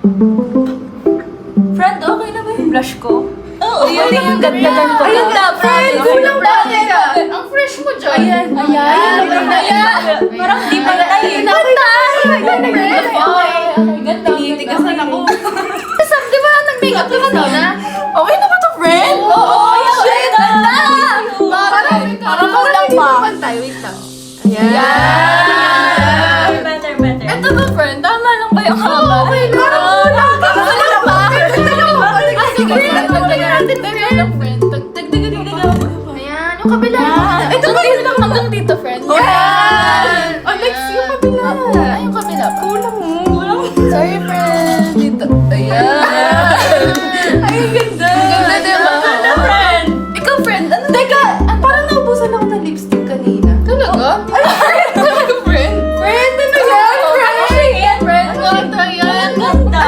Friend, okay na ba yung blush ko? Oo, Ayun, yung ganda-ganda ko. Ayun na, friend! Kulang pa! Ang fresh mo dyan! Ayan. Parang di pa tayo. Ayun na, friend! Ganda. Tinitigasan ako. Sam, di ba nag-makeup ka na? Okay na ba to, friend? Oo! Shit! Ganda! Parang kulang pa. Wait lang. Yan! Better. Ito ba, friend? Tama lang ba yung haba? Okay lang. Kulang pa! Sige, dagdagan natin, friend. Dagdagan. Ayan, yung kabila. Ito ba yun lang hanggang dito, friend? Yan! Oh, next yung kabila. Ay, yung kabila pa. Kulang. Sorry, friend. Dito. Ayan. Ay, ganda. Ganda, diba? Ganda, friend. Ikaw, friend, ano? Teka, parang naubusan ako ng lipstick kanina. Talaga? Talaga, friend? Friend, ano yan? Friend, ganda yan. Ganda.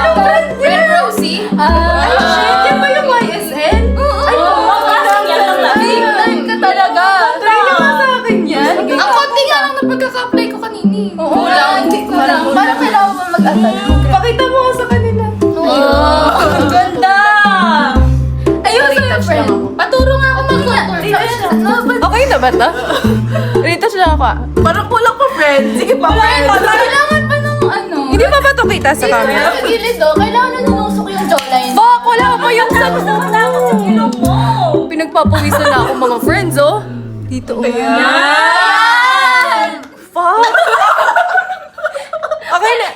Friend Rosie? Ay, shit. Yan ba yung YSL? Ay, Parang yan lang lang. big time ka talaga. Try naman sa akin yan. Ang konti nga lang na pagkaka-apply ko kanini. Kulang. Parang kailangan mo mag-attach. Pakita mo sa kanila. Ang ganda. Ayun sa'yo, friend. Paturo nga ako mag-contour. Okay na ba to? Retouch lang ako. Parang kulang pa, friend. Sige pa, friend. Kailangan pa ng ano. Hindi pa ba to kita sa camera? Sa gilid, oh. Kailangan na nanusok yung jawline. Bak, wala pa yung sa... Wala ko sa ilong mo. Pinagpapawisan na ako mga friends, oh. Dito, oh. Yan! Fuck! Okay na.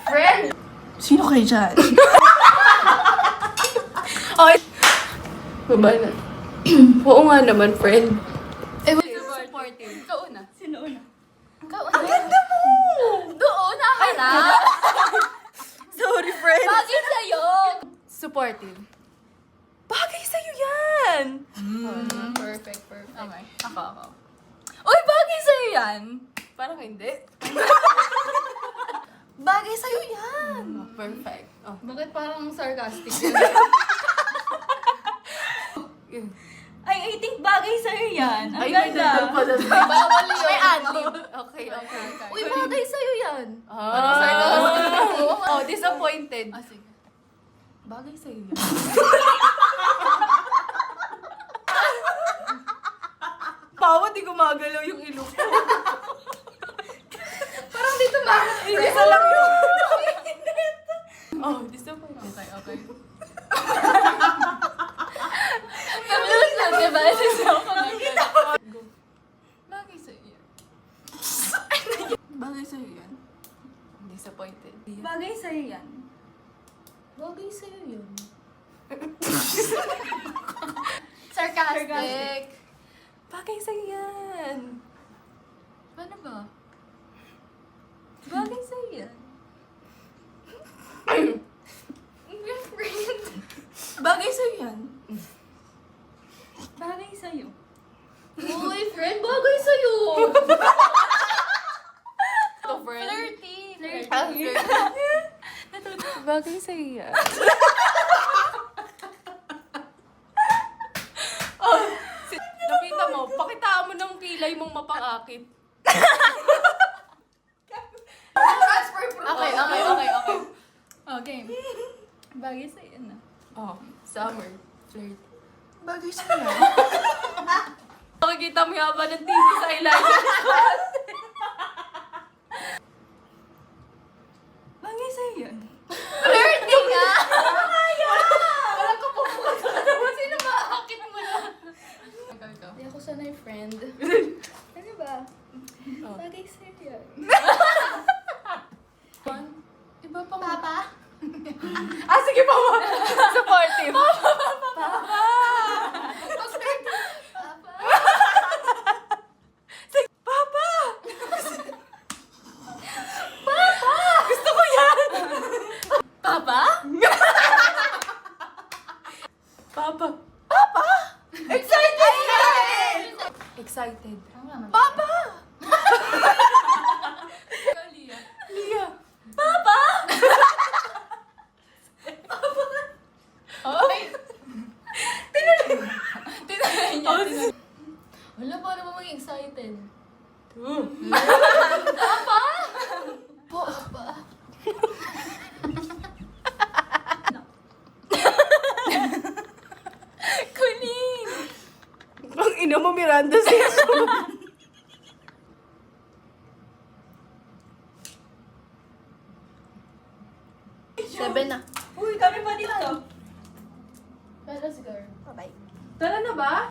Friend. Sino kayo dyan? Okay. Baba na. Oo nga naman, friend. Supportive. Ikaw una. Sino una? Ikaw una. Ang ganda mo! Doon, na. Sorry, friend. Bagay sa'yo. Supportive. Bagay sa'yo yan! Perfect. Okay. Ako. Uy, bagay sa'yo yan. Parang hindi. Bagay sa'yo yan. Perfect. Oh. Bakit parang sarcastic? Ay, I think bagay sa'yo yan. Ang Ay, may ganda. dagdag pa doon. Bawal yun. May adlib. Okay. Uy, bagay sa'yo yan. Parang sarcastic. Oh, disappointed. Sige. Bagay sa'yo yan. Pawa, di gumagalaw yung ilong ko. Parang dito ba? Isa lang yun. Oh, disappointed. Okay. Kabulot lang, diba? Bagay sa'yo yan. Bagay sa'yo yan. Disappointed. Bagay sa'yo yan. Bagay sa'yo yan. Sarcastic. Bagay sa'yo yan. Paano ba? Bagay sa'yo yan. Your friend. Bagay sa'yo yan. Bagay sa'yo. Uy, friend, bagay sa'yo. To friend. Flirty. Ah, bagay sa'yo yan. Oh, nakita mo, pakitaan mo ng kilay mong mapangakit. Transfer proof. Okay. Okay. Bagay sa'yo yan ah. Oh, summer. Flirt. Bagay sa'yo yan. Makikita mo yung haba ng TV sa ilalim. Bagay sa'yo yan. Flirty nga. Walang kapupukan ka naman. Sino maakit mo na? Ikaw. Hindi ako sanay, friend. Ano ba? Oh. Bagay sa'yo yan. Iba pang... Papa? Ah, sige pa mo. Supportive. Papa! Papa! Papa! Gusto ko yan! Papa? Papa! Excited! Excited. Papa! Ikaw, Lia. Lia! Okay. Tingnan mo, Miranda, sis. Seven na. Uy, kami pa dito. Let's go. Tara na ba?